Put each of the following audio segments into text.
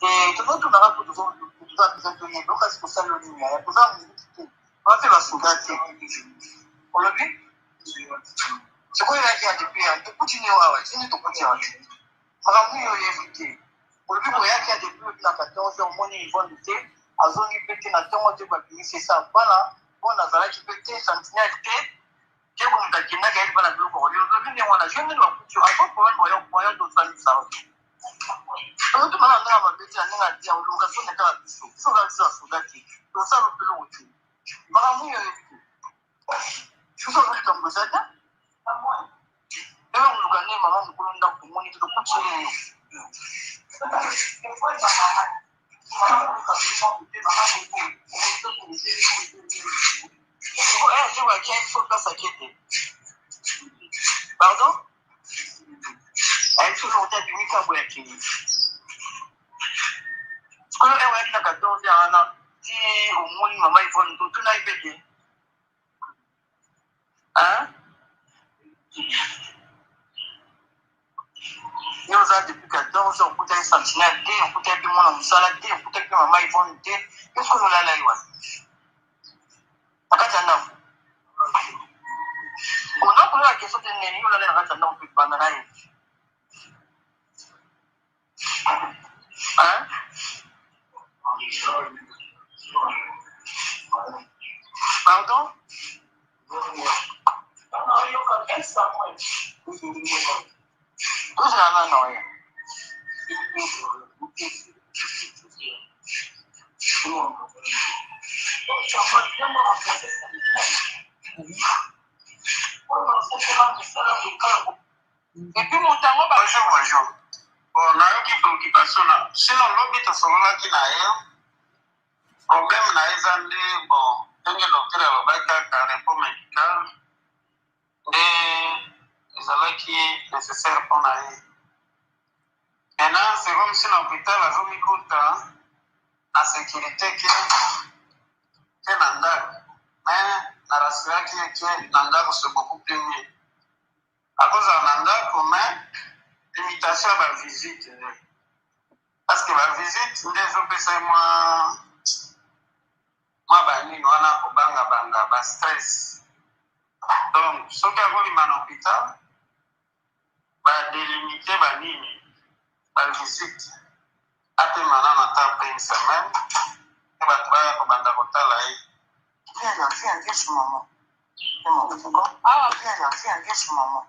Et tout le monde a rapport de ça, tout a besoin de rien. Donc, c'est pour ça le ligne. Il y a besoin de musique. On va faire la soudate. On l'a vu? C'est quoi il a dit à depuis? Tu continues à avoir. C'est une petite chose. Madame, il y a évité. On l'a vu pour y aller depuis la 14 heures, mon ils vont lutter. À zone IPT, na temps, on va finir, c'est ça. Voilà. Bon, on a zala qui peut être sentinelle. Je vais vous dire qu'il y a une bonne chose pour lui. Aujourd'hui, on a jamais eu la couture. À quoi pour un moyen de faire ça? Tout le monde a dit que nous avons dit que nous avons fait des choses. Nous avons fait des choses. Nous avons fait des choses. Madame, il y a je vous ai comme vous êtes. Et on nous gagne, maman, nous voulons donc nous moniter de continuer. Je vois qu'il y a une faute dans sa quête. Pardon? Elle est toujours au tête du micro-boyaki. Ce que l'on a avec la 14 ans, si au moins maman il faut nous tout n'a pas. Hein? Nous avons depuis 14 ans, on peut être sentinelle, on peut être mon homme salade, on peut être maman ils vont nous dire. Qu'est-ce que nous allons là? On a posé la question de Néni, on a la raison d'en plus banana. Hein? Pardon? Tout ça, non, non. Et puis mon temps, bonjour. Bon, on a une préoccupation là. Sinon, l'objet de ce moment qui n'a rien, problème n'a pas bon, un docteur a un repos médical et c'est qui est nécessaire pour nous. Maintenant, c'est comme si l'hôpital a mis compte à sécurité qui est nanda. Mais la rassure qui est nanda, c'est beaucoup plus mieux. À cause de nanda, comme limitation à la visite. Parce que la visite, les autres, c'est moi, bani, on a au banga, stress. Donc, ce qui a voulu à l'hôpital, va délimiter la visite. Après, maintenant, on a après une semaine, et va travailler au banda hotel. Viens chez maman. Ah, viens chez maman.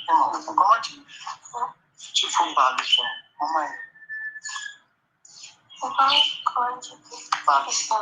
Comment tu faut parler sur maman? Comment tu peux parler sur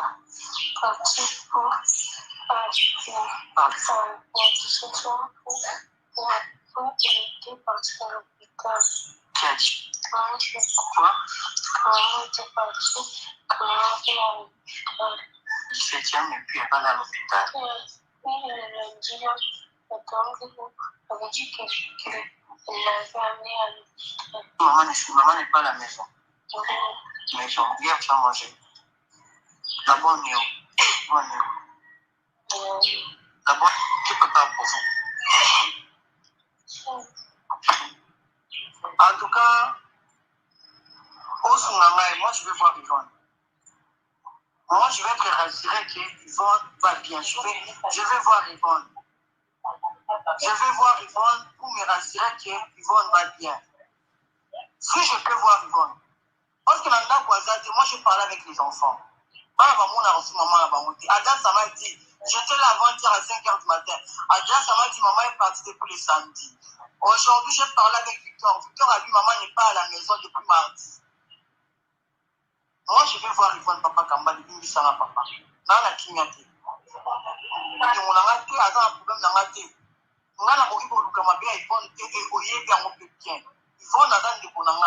maman n'est pas à la maison. Maison, viens faire manger. La bonne nuit. La bonne, tu peux pas pour vous. En tout cas, au Sungamay, moi je vais voir Yvonne. Moi je vais te rassurer qu'Yvonne va bien. Je vais voir Yvonne. Je vais voir Yvonne pour me rassurer qu'Yvonne va bien. Si je peux voir Yvonne. Parce que maintenant, moi je parle avec les enfants. Adja, ça m'a dit, j'étais là avant-hier à 5h du matin. Adja, ça m'a dit, maman est partie depuis le samedi. Aujourd'hui, j'ai parlé avec Victor. Victor a dit, maman n'est pas à la maison depuis mardi. Moi, je vais voir Yvonne, papa Kamba, il dit, ça va, papa. Nana Kinyate. On a un problème dans la tête. On a un problème dans la tête. Yvonne, et on peut bien. Yvonne, a un problème.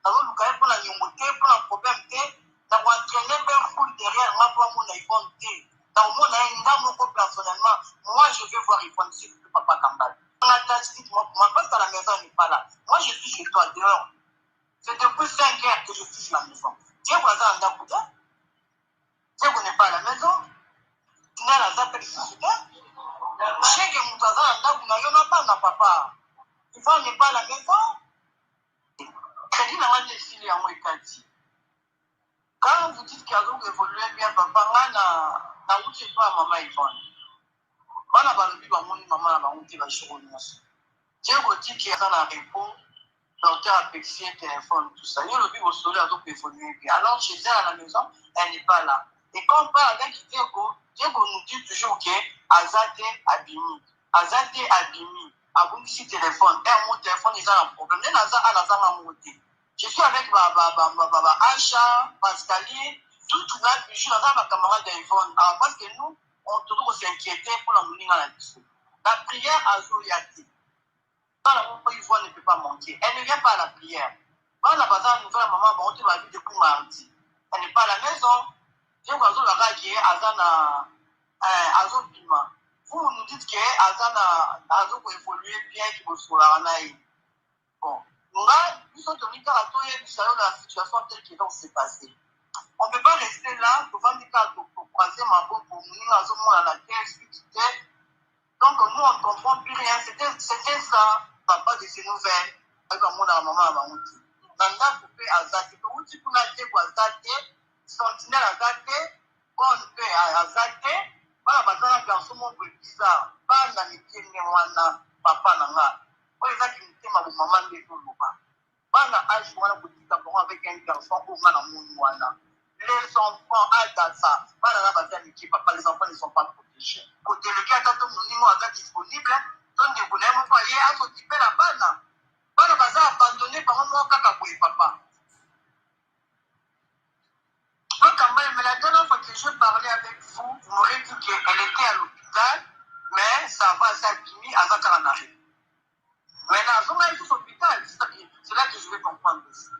Alors, nous avons un problème. Nous avons entraîné un foule derrière moi pour mon Yvonne. Dans mon aïe, personnellement, moi, je vais voir Yvonne, c'est le papa Kamba. On a dit, moi, parce que la maison n'est pas là. Moi, je suis chez toi dehors. C'est depuis 5 heures que je suis sur la maison. Dieu voisin en Dakouta. Dieu n'est pas à la maison. Tu n'as la zappe de société. Chez les moutazans en Dakouta, il n'y en a pas, papa. Yvonne n'est pas à la maison. C'est dit, la moitié de filles en Ouekati. Quand vous dites qu'il y a donc évolué bien, papa, na wuti pas maman Yvonne. Bana balobi bamoni maman na bango te bashiro nyonso. Diego dit qu'il y a un repos, docteur a pexé téléphone, tout ça. Il lobi bosolo a donc évolué bien. Alors chez elle à la maison, elle n'est pas là. Et quand on parle avec Diego, Diego nous dit toujours que Azate Abimi. Azate Abimi. Abongisi téléphone. Et mon téléphone, ils ont un problème. Je suis avec Acha, Pascaline, tout là, je suis dans ma camarade d'Yvonne. Alors parce que nous, on doit s'inquiéter pour la mouline à la mission. La prière à Zoyati. Quand la Yvonne ne peut pas manquer, elle ne vient pas à la prière. Quand la bazar nous fait la maman, on te va vite depuis mardi. Elle n'est pas à la maison. J'ai quoi la radio, Azana, Azobima. Vous nous dites que Azana, Azo pour évoluer bien, qu'il faut se faire. Bon. Nous sommes tenus à la situation telle qu'elle s'est passée. On ne peut pas rester là devant des cas pour croiser ma peau pour nous à la terre. Donc nous on ne comprend plus rien. C'était ça, papa de ces nouvelles. Avec mon maman à ma mouti. Nanda coupé à Zate. Où tu peux l'acheter pour Zate, sentinelle à Zate, bonne paix à Zate. Voilà, parce que dans ce monde bizarre, pas dans les pieds de papa nanga. Pour les gens qui me disent ma maman de tout le monde. Bana âge wana kotika bango avec un garçon au nga na moni wana. Les enfants Adasa, bana na baza miki papa, les enfants ne sont pas protégés. Côté le cas quand monimo est disponible, donc de bonheur mon foyer a s'occuper la bana. Bana baza abandonné par moi kaka boye papa. Donc mais la dernière fois que je parlais avec vous, vous m'aurez dit qu'elle était à l'hôpital, mais ça va s'abîmer à Zakaranari. Mais là, on a été à l'hôpital, c'est là que je vais comprendre aussi.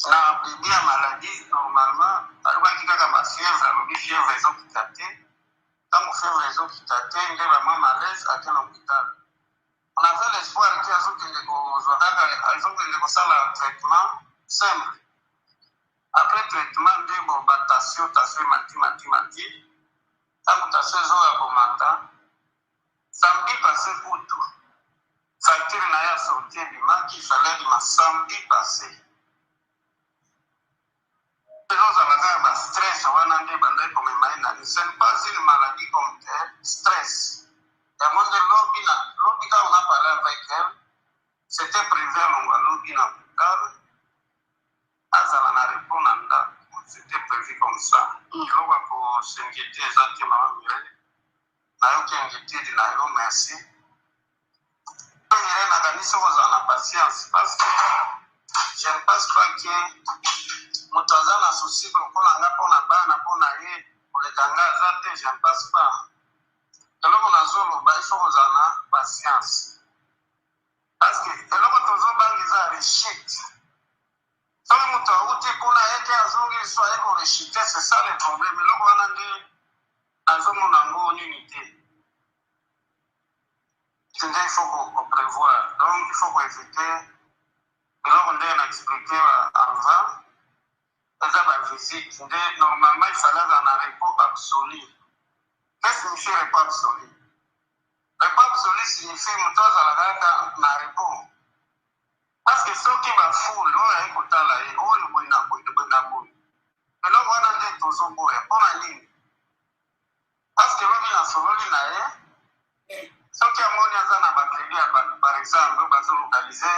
La bébé a maladie, normalement, elle va dire ma fièvre, elle a fièvre, raison qui tâtait. Quand on fait raison qui tâtait, il est vraiment malaise à l'hôpital. On avait l'espoir qu'ils ont un traitement simple. Après le traitement, il y a une tassion, mati. Quand on tassion, il y a samedi passé pour tout. Facture n'a pas sorti du manque, il fallait du samedi passé. Stress, ce n'est pas une maladie comme telle, stress. Et à de l'hôpital, on a parlé avec elle, c'était prévu à l'hôpital, Azalana répondre, c'était prévu comme ça. Il y a pour s'inquiéter exactement, merci. Il y a une patience parce que je ne pense pas que Moutaza n'a souci pour la bana, pour le ganga, je ne pense pas. Alors, on a zolo, il faut que vous en patience. Parce que, alors, on a besoin de réchite. Quand on a dit qu'on a été à zolo, soit qu'on réchite, c'est ça le problème. Alors, on a dit à zolo, on a une unité. Il faut qu'on prévoie. Donc, il faut qu'on évite. Alors, on a expliqué avant. La visite, normalement, il fallait un repos absolu. Qu'est-ce que signifie repos absolu? Repos absolu signifie que nous avons un repos. Parce que ceux qui vont fou, ils vont écouter là, ils vont écouter. Et là, on a dit tous au bout, on a dit. Parce que l'on a sauvé là, ceux qui ont un batterie, par exemple, ils vont localiser,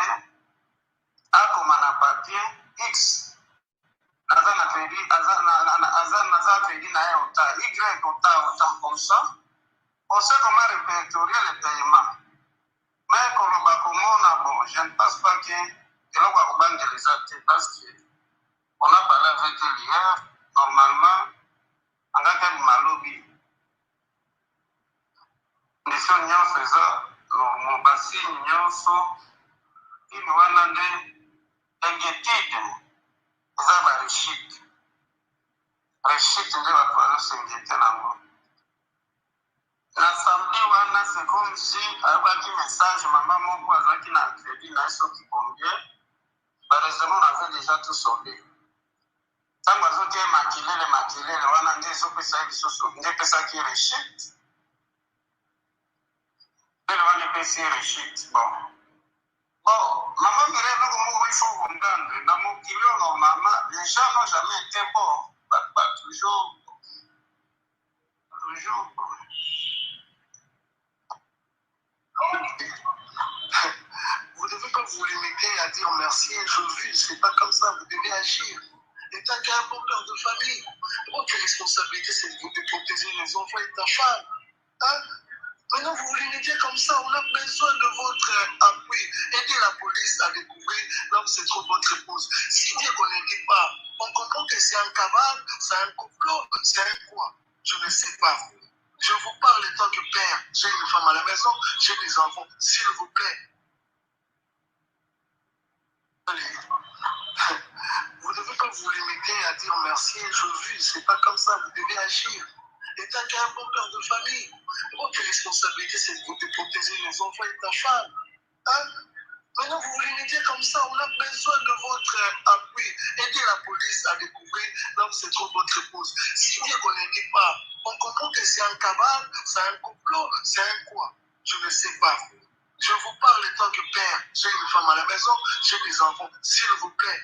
à comme un papier X. Azana crédit Y autant comme ça. On sait comment répertorier les paiements. Mais comme bon, je ne pense pas que l'on va vendre les actes parce qu'on a parlé avec elle hier, normalement, en tant que malobi. Nous sommes faisant mon bassin, nous sommes inquiétudes. Zaba Rishit. Rishit ndio watu wanaosingitia na ngo. Na samedi wana c'est comme si avec un message maman mon voisin qui n'a crédit na so qui combien. Heureusement on avait déjà tout soldé. Tant que zote maquiller wana ndio so pesa hivi so ndio pesa qui Rishit. Ndio wana pesa Rishit. Bon, maman mire donc moi il faut comprendre. Dans mon kilo normalement les à dire merci et je vis. C'est pas comme ça, vous devez agir. L'État qui est un bon père de famille. Votre responsabilité, c'est de protéger les enfants et ta femme. Hein? Maintenant, vous voulez nous dire comme ça, on a besoin de votre appui. Aidez la police à découvrir là où se trouve votre épouse. Si bien qu'on ne dit pas, on comprend que c'est un cabal, c'est un complot, c'est un quoi? Je ne sais pas. Je vous parle en tant que père. J'ai une femme à la maison, j'ai des enfants. S'il vous plaît. Allez. Vous ne devez pas vous limiter à dire merci et je vis. C'est pas comme ça, vous devez agir. L'État qui est un bon père de famille. Votre responsabilité, c'est de protéger les enfants et ta femme. Hein? Maintenant, vous voulez nous dire comme ça, on a besoin de votre appui. Aidez la police à découvrir là où se trouve votre épouse. Si bien qu'on ne dit pas, on comprend que c'est un cabal, c'est un complot, c'est un quoi? Je ne sais pas. Je vous parle en tant que père. J'ai une femme à la maison, j'ai des enfants. S'il vous plaît.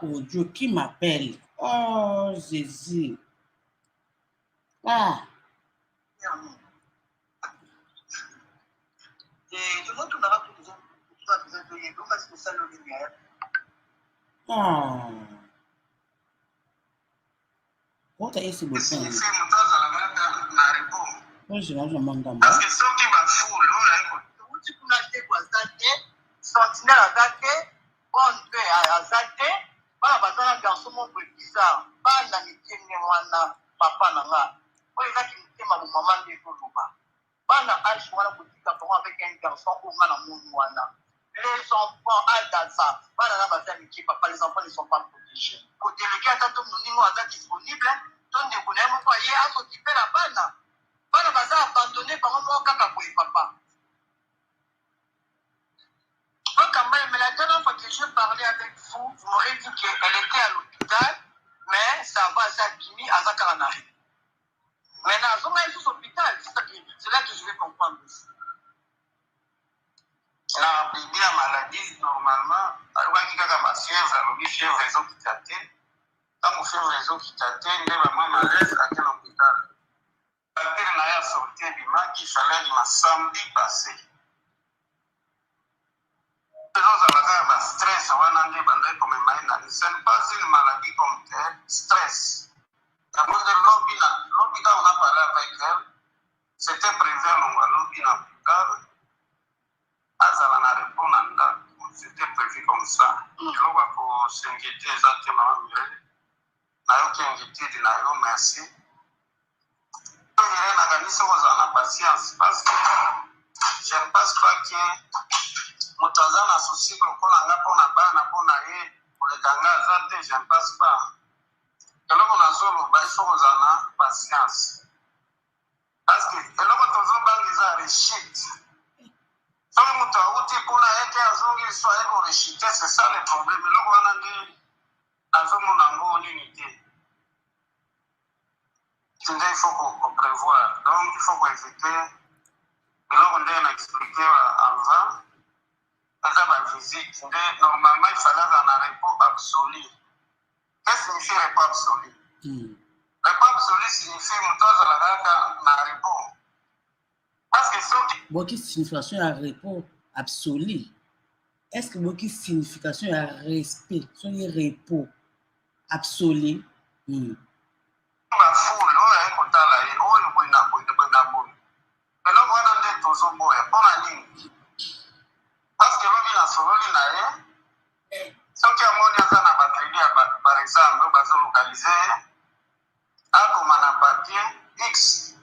Audio qui m'appelle. Oh, Jésus. Ah. Ah. What is it? Parce que soki bafulu sentinelle aza te bon mpe aza te bana baza na garçon moko bizarre bana mitenge wana papa na nga oyo ezaki mitema bomama nde ezoloba bana age wana kotika bango avec un garçon oyo nga na moni wana les enfants adaza bana na baza mike papa les enfants ne sont pas protégés kodélege ata to moningo aza disponible to ndeko na ye moko aye asokipe na bana bana baza abandonné bango moko kaka boye papa. Donc, mais la dernière fois que je parlais avec vous, vous m'aurez dit qu'elle était à l'hôpital, mais ça va, ça a fini à Zakaranari. Maintenant, elles sont à l'hôpital, c'est là que je vais comprendre aussi. La maladie, normalement, elle va dire ma fièvre, elle fièvre réseau qui tâtait. Quand mon fièvre réseau qui tâtait, il est vraiment malaise à quel hôpital. La pire n'a pas sorti qu'il fallait le samedi passé. Stress, ce n'est pas une maladie comme telle, stress. D'abord, l'hôpital, on a parlé avec elle, c'était prévu à l'hôpital plus tard. C'était prévu comme ça. Il faut s'inquiéter exactement. Merci. Patience parce que je ne pense pas que Moutaza na souci lokola nga pona bana pona ye kolekanga aza te je ne passe pas eloko nazoloba ifo kozala patience parce que eloko tozobanga eza rechite soki moto awuti kuna ye te azongi so aye korechite c'est ça le problème eloko wana nde azomona yango nini te nde il faut koprévoir donc il faut koévite eloko nde na explike avant. Ma visite, normalement, il fallait un repos absolu. Qu'est-ce que signifie repos absolu? Repos absolu signifie que un repos. Parce que ce qui signification à repos absolu. Est-ce que votre signification à respect, son repos absolu? Parce que l'on a soroli na ye, soki amoni aza na bakrédit par exemple bazo localisé akoma na papier X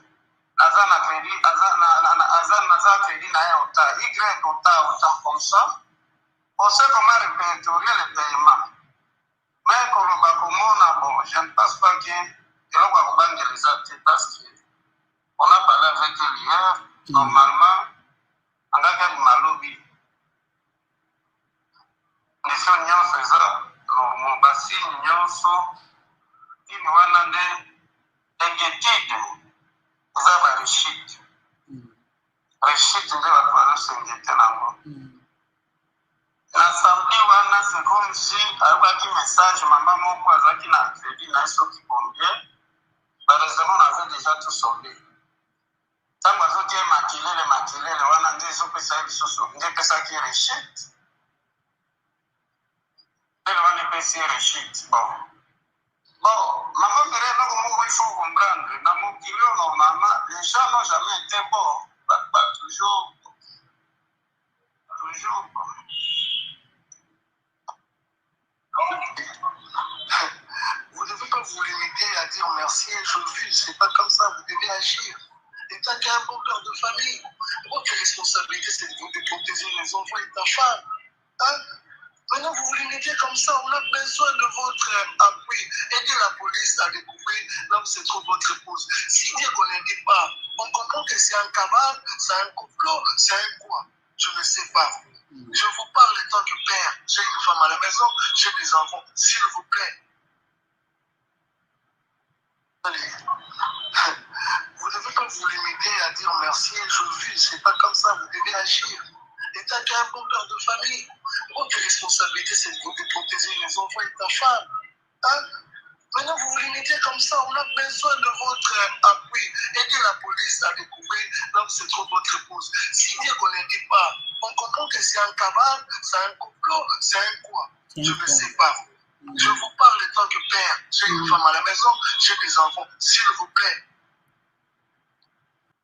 aza na crédit aza crédit na ye autant Y autant comme ça on sait comment répertorier le paiement mais koloba komona bon je ne pense pas que eloko akobangeleza te parce que on a parlé avec elle hier normalement angaki malobi mission nyonso eza basigne nyonso ini wana nde inquiétude eza barechite rechite nde bato bazosengete nango L'assemblée wana c'est comme si ayokaki message maman moko azalaki na crédit na soki combien heureusement on avait déjà tout sauvé ntango azotia makelele wana nde ezopesa ye lisusu nde epesaki rechite ndele wana epesi ye rechite bon maman mbele eloko moko il faut comprendre na mokili oyo normalement les gens n'ont jamais été bons toujours vous ne devez pas vous limiter à dire merci, je vis, c'est pas comme ça, vous devez agir. Étant qu'un bon père de famille, votre responsabilité c'est de protéger les enfants et ta femme. Hein? Maintenant vous vous limitez comme ça, on a besoin de votre appui. Aidez la police à découvrir là où se trouve votre épouse. Si Dieu ne dit pas, on comprend que c'est un cabane, c'est un complot, c'est un quoi. Je ne sais pas. Je vous parle en tant que père. J'ai une femme à la maison, j'ai des enfants. S'il vous plaît. Allez. Vous ne devez pas vous limiter à dire merci, je vis. C'est pas comme ça, vous devez agir. Étant qu'un bon père de famille, votre responsabilité c'est de protéger les enfants et ta femme. Hein? Maintenant, vous vous limitez comme ça, on a besoin de votre appui. Aidez la police à découvrir là où se trouve votre épouse. Si Dieu ne dit pas, on comprend que c'est un cabane, c'est un complot, c'est un quoi. Je ne sais pas. Je vous parle en tant que père. J'ai une femme à la maison, j'ai des enfants. S'il vous plaît.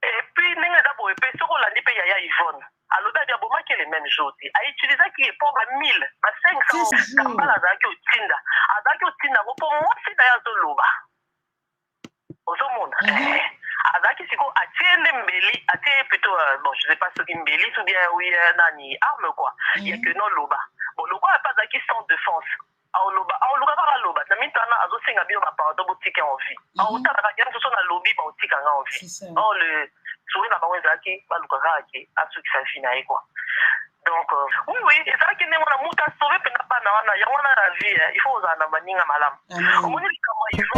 Et puis, d'abord, Yvonne. Alors, d'abord, moi, qui est les mêmes choses. A utilisé qui est pour 1000, à 500, Kambala, Azaki, Tinda. Azaki, Tinda, pour moi, c'est d'ailleurs de l'Oba. Au monde. Azaki, c'est quoi? Atiende Mbeli, Atiende plutôt, bon, je ne sais pas ce qui Mbeli, ou bien, oui, Nani, arme, quoi. Il n'y a que non l'Oba. Bon, l'Oba n'a pas Azaki sans défense. Aoloba loba na mitana azosenga bio ba pardon botika en vie autala ka game so na lobby ba otika nga en vie le souri na bango ezaki ba lukaka ki asuki sa vie na quoi donc oui ezaki ne mona muta sauver pena bana wana ya wana la vie il faut uzana maninga malamu omoni kama hivyo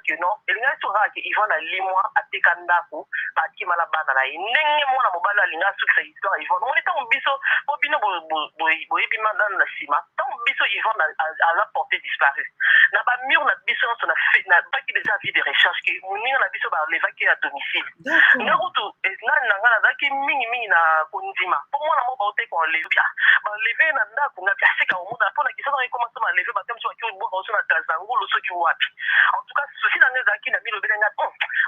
que non elinga sura ki Yvonne a limwa atika ndako bakima la bana na ndenge mona mobala alinga suki sa histoire Yvonne on est en biso obino boyebi mandana na sima tant biso Yvonne a porté disparu na ba mur na biso on a fait na pas qui déjà vie de recherche que moninga na biso ba l'évacuer à domicile ngaruto na ngana zaki mingi na kondima pour moi na mo ba ote ko lever ba lever na ndako na biasika omona pona kisana commencer ma lever ba comme so ki bo so na tazangulu so ki wapi en tout cas ceci dans les acquis na milo belenga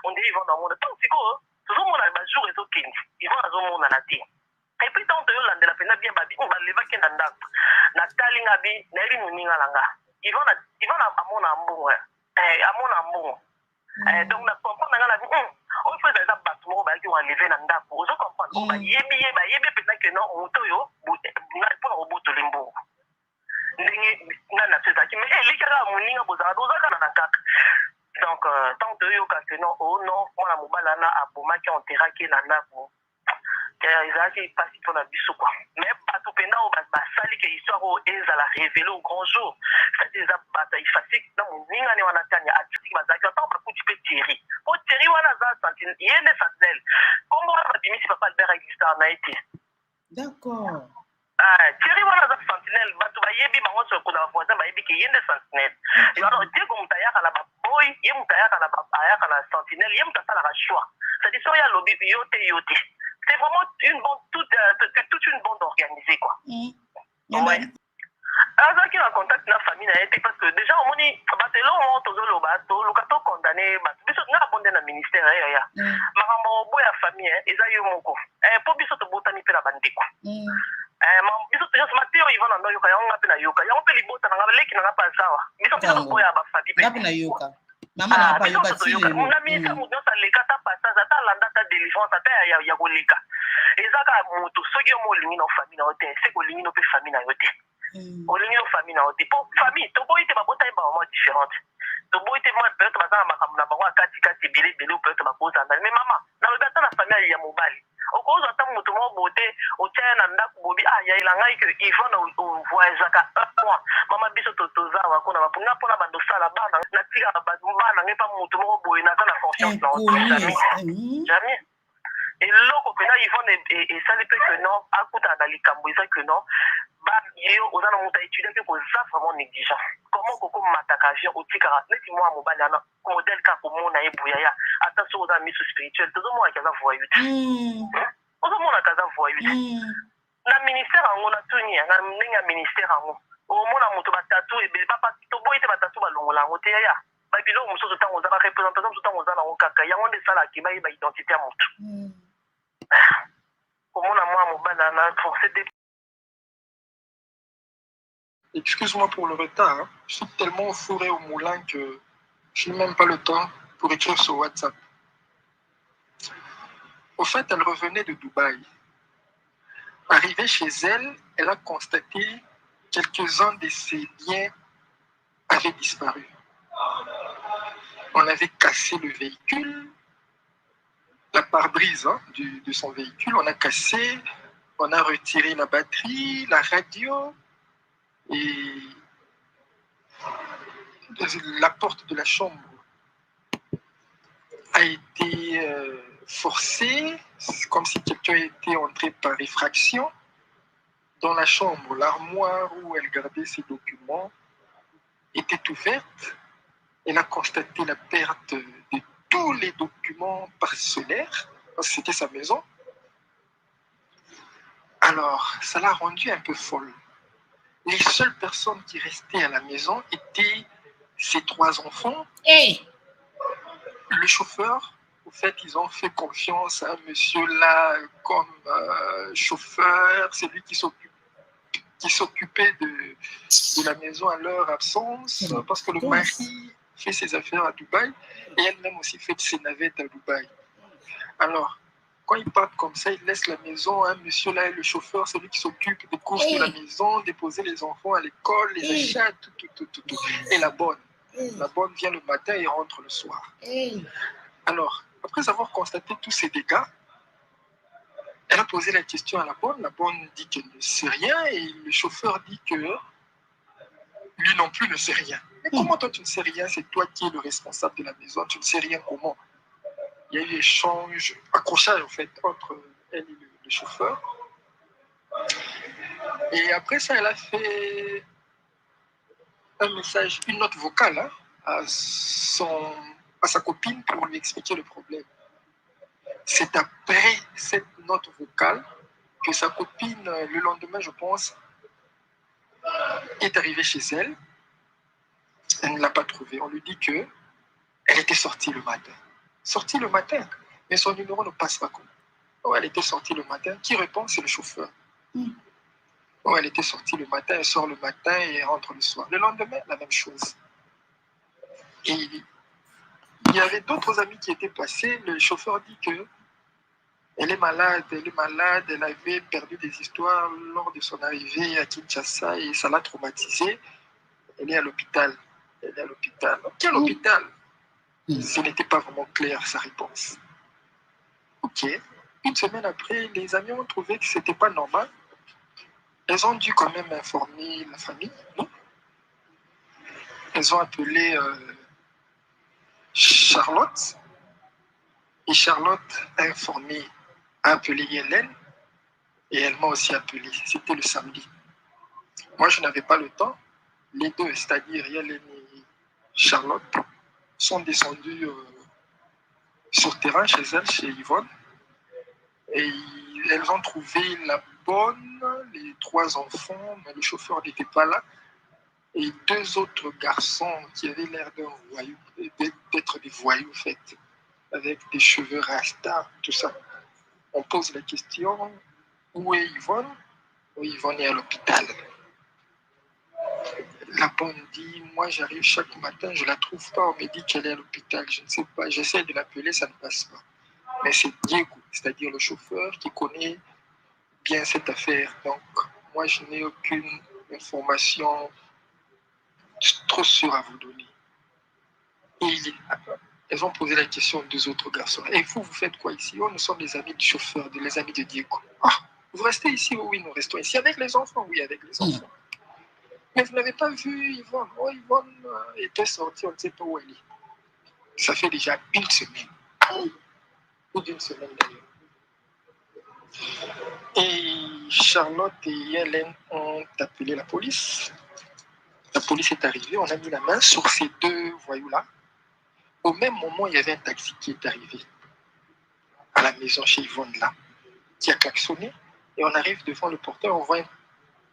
on dit Yvonne dans monde tant siko toujours mon ba jour et so king Yvonne azo mona na ti et puis tant de yolande la pena bien babi on va lever ki na ndako na talinga bi na ri moninga langa Yvonne amona mbongo amona mbongo donc na comprendre nga na bi on fait des abattements mo ba ki on lever na ndako ozo comprendre ba yebi pena que non moto yo na pour roboto limbo ndenge na tsaki mais likala moninga bozaka dozaka na kaka donc tant de yoka que non oh non mwana mobala na abomaki on teraki na ndako ezalaki pasi mpona biso quoi mais bato mpenda oyo basali ke histoire oyo ezala révélé au grand jour c'est-à-dire eza bato efasi na moninga ne wana tani atiki bazalaki ntango bakuti mpe Thierry po Thierry wana aza ye nde sentinelle kombo wana babimisi papa Albert Augustin na ye te d'accord Thierry wana aza sentinelle bato bayebi bango soko na bavoisin bayebi ke ye nde sentinelle alors diego moto ayaka na baboy ye moto ayaka na sentinelle ye moto asalaka choix c'est-à-dire soki alobi yo te c'est vraiment toute une bande organisée quoi ouais azalaki na contact na famille na ye te parce que déjà omoni bato elongo tozoloba toluka tokondane bato biso nga abonde na ministère yaya makambo obo ya famille eza yo moko mpo biso tobotani mpe na bandeko biso toyose mate oyo Yvonne ando yoka yango nga mpe na yoka yango mpe libota nanga leki nanga mpe azawa biso mpe toboya bafamille mpe ngapi na yoka mama na pa yoka tine na ministère moto nyonso aleka ata passage ata alanda ata délivrance ata ya koleka ezaka moto soki yo mo olingi na famille na yo te se kolingi no mpe famille na yo te olingi yo famille na yo te mpo famille toboyi te babotani bamama différente toboyi te mwa peut-être baza na makambo na bango akatikati ebele ou peut-être bakozanda mais mama nalobi ata na famille ya mobali okozwa ata moto moko bote otia na ndako bobi yaela ngai ke Yvonne ovoyagaka un mois mama biso tozawa kuna bapunga mpona bandosala bana natika bana ngai mpa moto moko boye naza na confiance na jamais eloko mpena Yvonne et ça ne peut que non, à côté dans les Cambouisa que non, bah, aux gens ont étudié que ça vraiment négligent. Comment Coco m'attaque au Tikara, n'est-ce que moi, mon banana, modèle car pour mon aïe bouyaya, attention aux amis spirituels, tout le monde a casa voyute. Tout le monde a casa voyute. Na ministère on a tout ni, na ministère en au moins la moto batatu et pas to boy te batatu balongola ngote ya. Babilo muso tout temps aux aba représentation tout temps aux ala okaka ya on de sala ki ba identité à moto. Comment la moi mon banana forcé de. Excuse-moi pour le retard, hein. Je suis tellement fourré au moulin que je n'ai même pas le temps pour écrire sur WhatsApp. Au fait, elle revenait de Dubaï. Arrivée chez elle, elle a constaté que quelques-uns de ses biens avaient disparu. On avait cassé le véhicule, la pare-brise de son véhicule, on a cassé, on a retiré la batterie, la radio et la porte de la chambre a été forcée, comme si quelqu'un était entré par effraction dans la chambre. L'armoire où elle gardait ses documents était ouverte. Elle a constaté la perte de tous les documents parcellaires, parce que c'était sa maison. Alors, ça l'a rendue un peu folle. Les seules personnes qui restaient à la maison étaient ses 3 enfants. Hey. Le chauffeur, au fait, ils ont fait confiance à un monsieur-là comme chauffeur, c'est lui qui s'occupait de la maison à leur absence, parce que le mari fait ses affaires à Dubaï et elle-même aussi fait ses navettes à Dubaï. Alors, quand ils partent comme ça, ils laissent la maison à un monsieur-là et le chauffeur, celui qui s'occupe des courses de la maison, déposer les enfants à l'école, les achats, tout. Et la bonne vient le matin et rentre le soir. Alors, après avoir constaté tous ces dégâts, elle a posé la question à la bonne dit qu'elle ne sait rien et le chauffeur dit que lui non plus ne sait rien. Mais comment toi tu ne sais rien? C'est toi qui es le responsable de la maison, tu ne sais rien comment? Il y a eu échange, accrochage en fait entre elle et le chauffeur. Et après ça, elle a fait un message, une note vocale à sa copine pour lui expliquer le problème. C'est après cette note vocale que sa copine, le lendemain, je pense, est arrivée chez elle. Elle ne l'a pas trouvée. On lui dit qu'elle était sortie le matin. Sortie le matin, mais son numéro ne passe pas comme. Oh, elle était sortie le matin. Qui répond? C'est le chauffeur. Oh, elle était sortie le matin, elle sort le matin et elle rentre le soir. Le lendemain, la même chose. Et il y avait d'autres amis qui étaient passés. Le chauffeur dit que elle est malade, elle avait perdu des histoires lors de son arrivée à Kinshasa et ça l'a traumatisée. Elle est à l'hôpital. Quel hôpital? Ce n'était pas vraiment clair sa réponse. Ok. Une semaine après, les amis ont trouvé que ce n'était pas normal. Elles ont dû quand même informer la famille, non? Elles ont appelé Charlotte. Et Charlotte a appelé Hélène. Et elle m'a aussi appelé. C'était le samedi. Moi, je n'avais pas le temps. Les deux, c'est-à-dire Hélène et Charlotte, sont descendus sur terrain chez elle, chez Yvonne. Et elles ont trouvé la bonne, les 3 enfants, mais le chauffeur n'était pas là. Et 2 autres garçons qui avaient l'air d'être des voyous, en fait, avec des cheveux rasta, tout ça. On pose la question, où est Yvonne? Oui, Yvonne est à l'hôpital. La bonne dit, moi j'arrive chaque matin, je ne la trouve pas, on me dit qu'elle est à l'hôpital, je ne sais pas, j'essaie de l'appeler, ça ne passe pas. Mais c'est Diego, c'est-à-dire le chauffeur qui connaît bien cette affaire. Donc, moi je n'ai aucune information trop sûre à vous donner. Et elles ont posé la question aux 2 autres garçons. Et vous faites quoi ici? Oh, nous sommes les amis du chauffeur, les amis de Diego. Ah, vous restez ici? Oh, oui, nous restons ici avec les enfants. Oui, avec les enfants. Mais vous n'avez pas vu Yvonne? Oh, Yvonne était sortie, on ne sait pas où elle est. Ça fait déjà 1 semaine. Plus d'1 semaine d'ailleurs. Et Charlotte et Hélène ont appelé la police. La police est arrivée, on a mis la main sur ces deux voyous-là. Au même moment, il y avait un taxi qui est arrivé à la maison chez Yvonne là, qui a klaxonné. Et on arrive devant le porteur, on voit un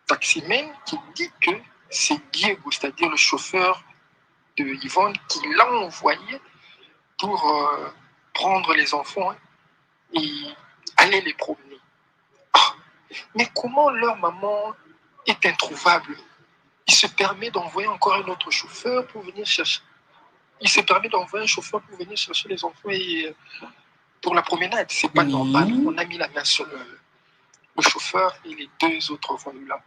taximan qui dit que c'est Diego, c'est-à-dire le chauffeur de Yvonne, qui l'a envoyé pour prendre les enfants et aller les promener. Ah, mais comment leur maman est introuvable? Il se permet d'envoyer encore un autre chauffeur pour venir chercher. Il se permet d'envoyer un chauffeur pour venir chercher les enfants et pour la promenade. C'est pas normal. On a mis la main sur le chauffeur et les deux autres voyous là.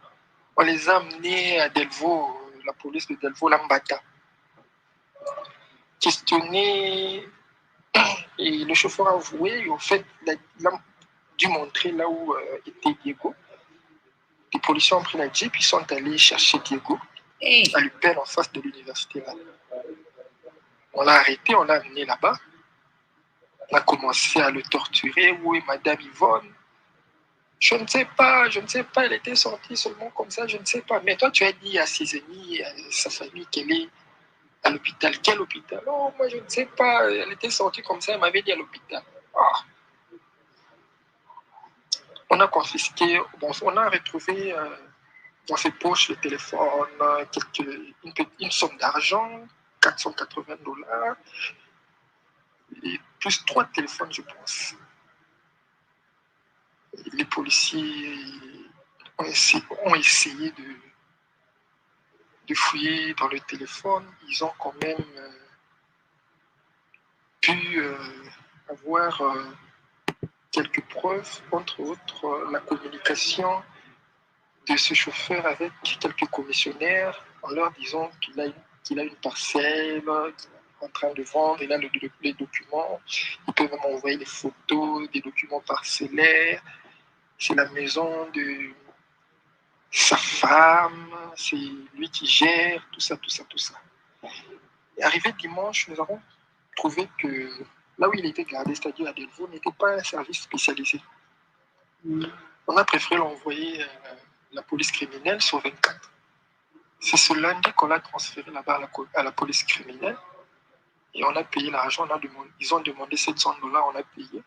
On les a amenés à Delvaux, la police de Delvaux, Lambata. Questionné, et le chauffeur a avoué, et en fait, il a dû montrer là où était Diego. Les policiers ont pris la Jeep, ils sont allés chercher Diego à l'UPEL en face de l'université là. On l'a arrêté, on l'a amené là-bas. On a commencé à le torturer. Où est Madame Yvonne? Je ne sais pas, elle était sortie seulement comme ça, je ne sais pas. Mais toi, tu as dit à ses amis, à sa famille qu'elle est à l'hôpital. Quel hôpital? Oh, moi, je ne sais pas, elle était sortie comme ça, elle m'avait dit à l'hôpital. Ah. On a confisqué, bon, on a retrouvé dans ses poches le téléphone, une somme d'argent, $480, et plus 3 téléphones, je pense. Les policiers ont essayé de fouiller dans le téléphone. Ils ont quand même pu avoir quelques preuves, entre autres la communication de ce chauffeur avec quelques commissionnaires en leur disant qu'il a une parcelle, qu'il est en train de vendre, il a les documents, il peut même envoyer des photos, des documents parcellaires. C'est la maison de sa femme, c'est lui qui gère, tout ça. Et arrivé dimanche, nous avons trouvé que là où il était gardé, c'est-à-dire à Delvaux, n'était pas un service spécialisé. On a préféré l'envoyer à la police criminelle sur 24. C'est ce lundi qu'on l'a transféré là-bas à la police criminelle et on a payé l'argent. Ils ont demandé $700, on a payé.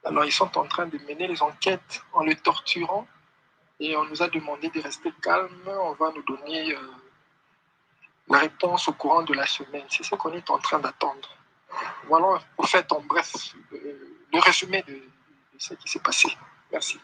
Alors ils sont en train de mener les enquêtes en le torturant et on nous a demandé de rester calme. On va nous donner la réponse au courant de la semaine. C'est ce qu'on est en train d'attendre. Voilà, en fait, en bref, le résumé de ce qui s'est passé. Merci.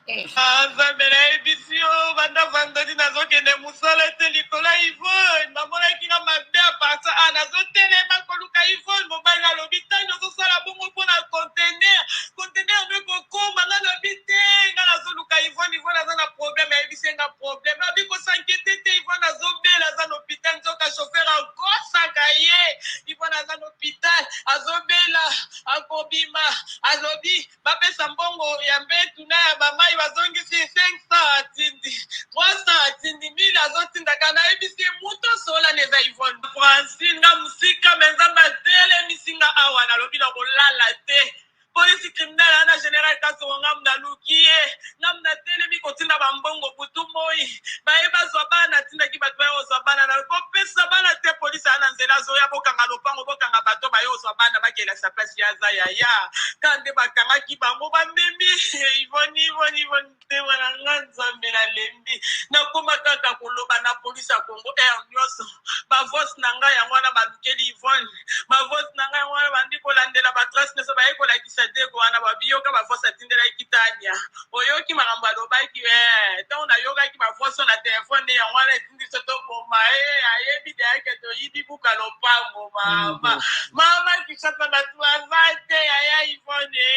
nzambe nayebisi yo banda vandodi nazokende mosala ete likolo Yvonne namonaki nga mabe aparta nazotelema koluka Yvonne mobali nalobi ntango nazosala bongo mpona contener mpe kokoma nga lobi te nga nazoluka Yvonne aza na problème ayebisi nga problème nabi kosankete te Yvonne azobela aza na hôpital nzoka chauffeur akosaka ye Yvonne aza na hôpital azobela akobima alobi bapesa mbongo ya mbetu na ya bamai bazongisi 500 atindi 300 atindi 1000 azotindaka nayebisi mutu sola neza Yvonne Francine nga musika menzamba telemisi nga awa nalobi na kolala te polisi criminelle ana général kasongo ngamu naluki ye ngamu natelemi kotinda bambongo butu moi baye bazwa bana tindaki bato baye ozwa bana nakopesa bana te polisi ana nzela azoya bokanga lopango bokanga bato baye ozwa bana bakelasa place ya aza yaya kande bakangaki bango bamemi Yvonne te wana nga nzambe nalembi nakoma kaka koloba na polisi ya Congo Air nyonso bavosi na ngai yango wana balukeli Yvonne bavosi na ngai yango wana bandi kolandela batrace nyonso baye kolakisa deko wana babiyoka bavosi atindelaki tania oyoki makambo alobaki ntango nayokaki bavosi na telefone yango wana etindi so toboma ayebi deyake toyibi buka lopango mama kisasa bato aza te yaya Yvonne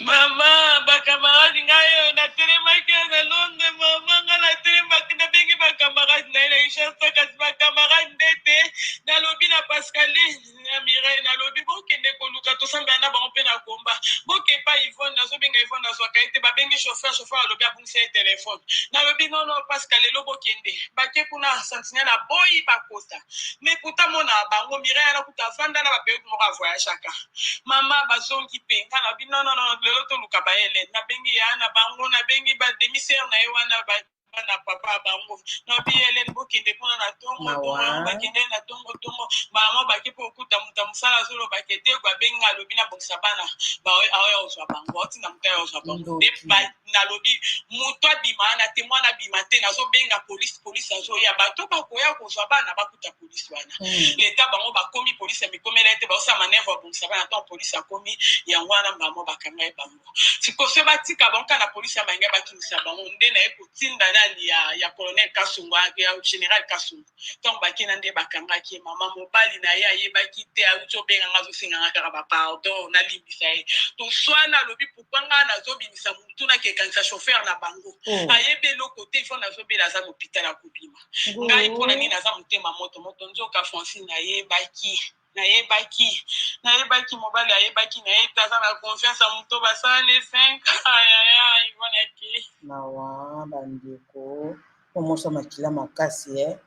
mama bakamaradi ngai oyo natelemaki na Londres mama nga natelemaki nabengi bakamaradi na ye na ishasa kasi bakamaradi nde te nalobi na Pascaline na Mireille nalobi bokende koluka tosambela na bango mpe na komba bokepa Yvonne nazobenga Yvonne nazwaka ye te babengi chauffeur alobi abungisa téléphone. Nalobi non non parce que les lobo kende. Baké kuna sentinelle na boy bakota. Mais pourtant mon bango mireille na kuta vanda na ba pe mo ka voyage chaka. Mama bazongi pe kana bi non non non le loto luka ba ele na bengi ya na bango na bengi ba demi-sœur na yewana ba na papa bango na bi ele bokende pona na tongo bakende na tongo mama baki po kuta mutamsala zolo bakete kwa benga lobi na bokisa bana ba ayo ozwa bango oti na mutayo ozwa bango de ba na lobi muto bima na témoin na bima te na zo benga police azo ya bato ba koya kozwa bana bakuta police wana l'état bango ba komi police mi komela te ba osa manevre bokisa bana tant police akomi yango wana mama bakanga bango sikose batika banka na police amanga bakimisa bango nde na ekotinda ya colonel Kasongo ya général Kasongo donc bakina nde bakanga ki mama mobali na ye ayebaki te auto benga ngazo singa ngaka ba pardon na libisa ye to swana lobi pupanga na zo binisa mutu na ke kanisa chauffeur na bango ayebe lokote fo na zo bela za hôpital ya kubima ngai pona ni na za mutema moto nzoka Francine nayebaki mobali ayebaki na ye taza na confiance ya mutu basane 5 ayaya ivanaki mawa bandeko omosa makila makasi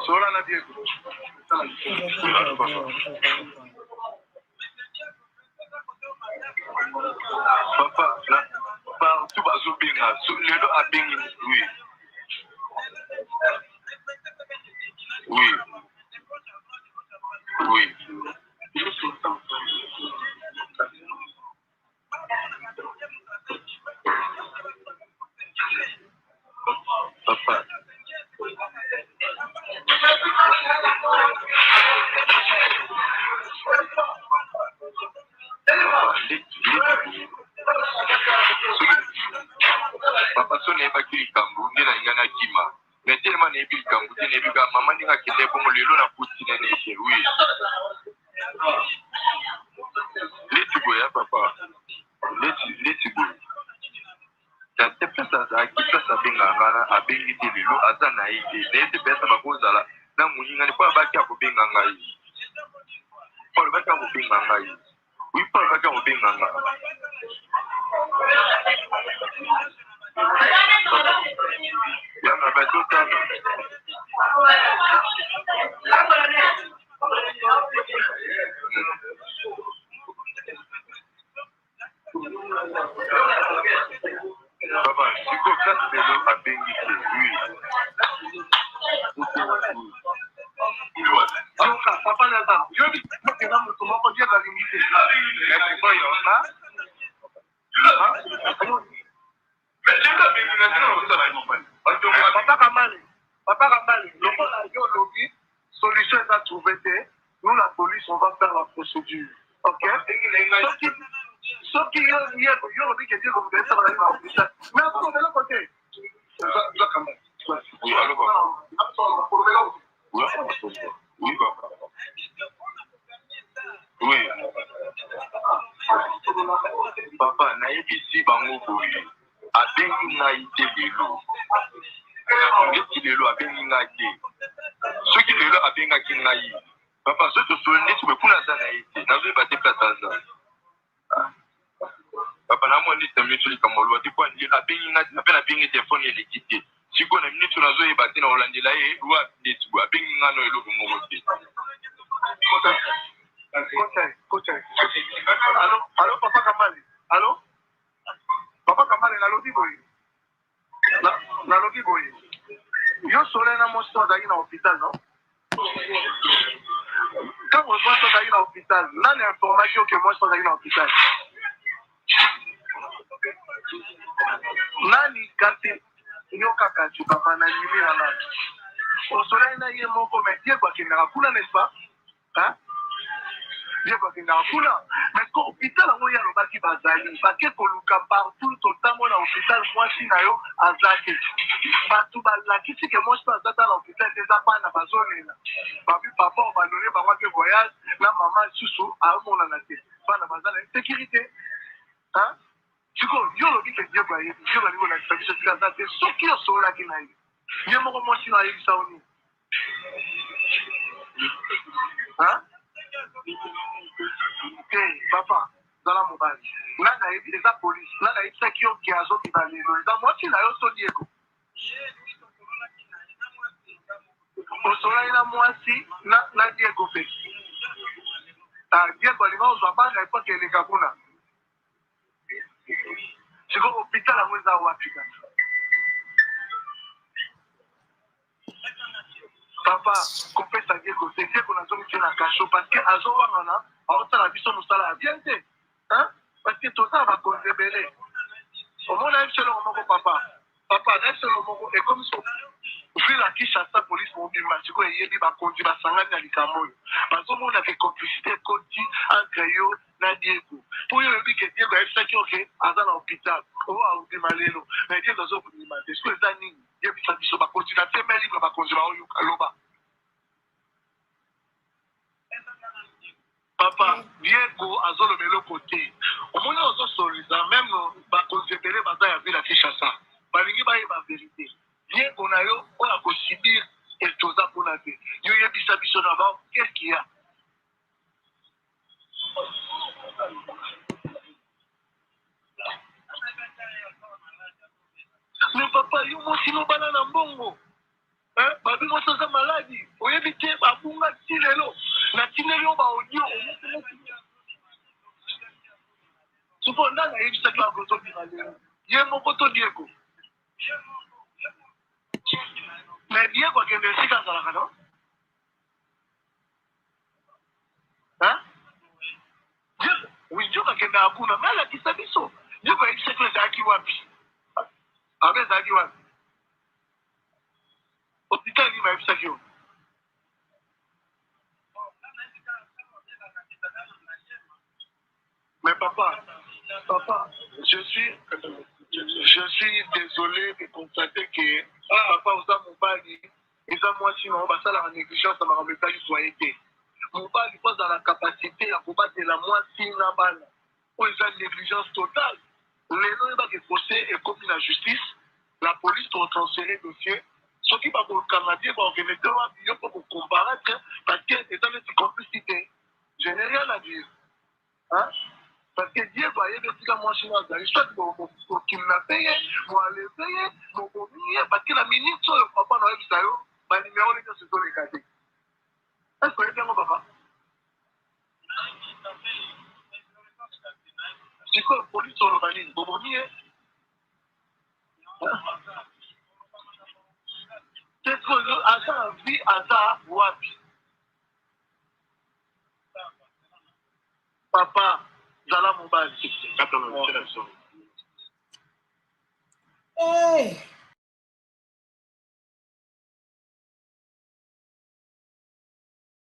sola na Diego papa partout bazobinga lelo abengi oui papa papa so nayebaki likambo nde na nga na kima mais tellement nayebi likambo te nayebi kaka mama ndenge akende bongo lelo na putina neke oui leti boye ya papa leti boye te place azalaki place abenganga na abengi te lelo aza na ye te naye te place bakozala na moninga mpo abaki akobenga ngai mpo alobaki akobenga ngai oui mpo alobaki akobenga nga yanga batotana papa siko place lelo abengi te oui papa naza yobi makena moto moko die balingi te oyo papa Kamale lokola yo lobi solution est à trouver te nous la police on va faire la procédure ok soki yo lobi ke Diego vous ça va aller dans l'hôpital mais après de l'autre côté oui papa oui papa nayebisi bango boye abengi ngai te lelo neti lelo abengi ngai te soki lelo abengaki ngai papa so tosolo neti bekuna aza na ye te nazoyeba te place aza papa namoni temneso likambo oloba te po abengi ngai te ape nabengi telefone eleki te sikoyo na miniti nazoyeba te na olandela ye wa neti boye abengi ngai no eloko moko te Allô, papa Kamale. Allô? Papa Kamale, nalobi boye. Nalobi boye. Yo sole na monsto azali na hôpital, non? Quand monsto azali na hôpital, nani information que monsto azali na hôpital? Nani kati yo kaka tu papa na yimi na. Osole na ye moko mais Dieu quoi qu'il n'a kuna, n'est-ce pas? Hein? Dieu quoi qu'il n'a kuna. Mais ko hôpital ngo ya lobaki bazali, bake koluka partout totango na hôpital mwasi na yo azaki. Batu balakisi ke monsto azata na hôpital déjà pas na bazolela. Babi papa on va donner bango ke voyage na maman susu a mona na te. Bana bazala sécurité. Hein? Siko yo lobi ke Dieu quoi, Dieu va niveau na service de la santé, soki yo sola ki na ye. Ye moko mwasi na ye saoni. Hein? Hey, papa, zala mobali nga nayebi eza polisi nga nayebisaki yo ke azobima lelo eza mwasi na yo so diego osolani na mwasi na diego mpe diego alinga ozwa banga epoke eleka kuna siko hopital yango eza wapi kaka papa kopesa diego te diego nazongi na kasho parce que azowangana aotala biso mosala ya bien te parce que toza na bakonzi ebele omona ye selongo moko papa na ye selongo moko ekomi so ville ya kinshasa polise mobimba sikoyo eyebi bakonzi basangani na likambo oyo bazomona ke complicité ekoti entre yo na diego mpo yo oyebi ke diego ayebisaki oke aza na hôpital oyo aobima lelo na diego azobima te siko eza nini yebisa biso bakonzi na teme libre bakonzi baoyoka loba papa diego azoloba eloko te omoni ozosoliza meme bakonzi ebele baza ya ville ya kinshasa balingi bayeba verité diego na yo oyo akosibir etoza mpona te yo yebisa biso na bao qu'est-ce qu'il y a mais papa yo mosi nobana na mbongo babi mosi aza maladi oyebi te babunga ti lelo na tineli yo baaudio supo nda nayebisaki bakozobima lelo ye moko to diego mais diego akende esika azalaka no diego akendaka kuna me alakisa biso diego ayebisaki ezalaki wapi abe ezalaki wapi hôpital nini bayebisaki yo mais papa je suis désolé de constater que papa oza mobali eza mwasi nango basalaka négligence na makambo etali foye te mobali mpo azala capacité ya kobatela mwasi na bana oyo eza négligence totale lelo oyebaka procès ekomi na justice la police totransféré dossier soki bakokanga die baokende te wapi yo mpo kocomparaître parce que eza neti complicité je n'ai rien à dire parce que diego ayebi esika mwasi no azali soit bokimnape ye moaleve ye bobomi ye parce que na minute oyo papa na oyebisa yo banimero ne nyonso ezoleka te est-ce oyebi yango papa sikoyo polisi oloba nini bobomi ye tekoyo aza na vie aza wapi papa zala mobali Hey.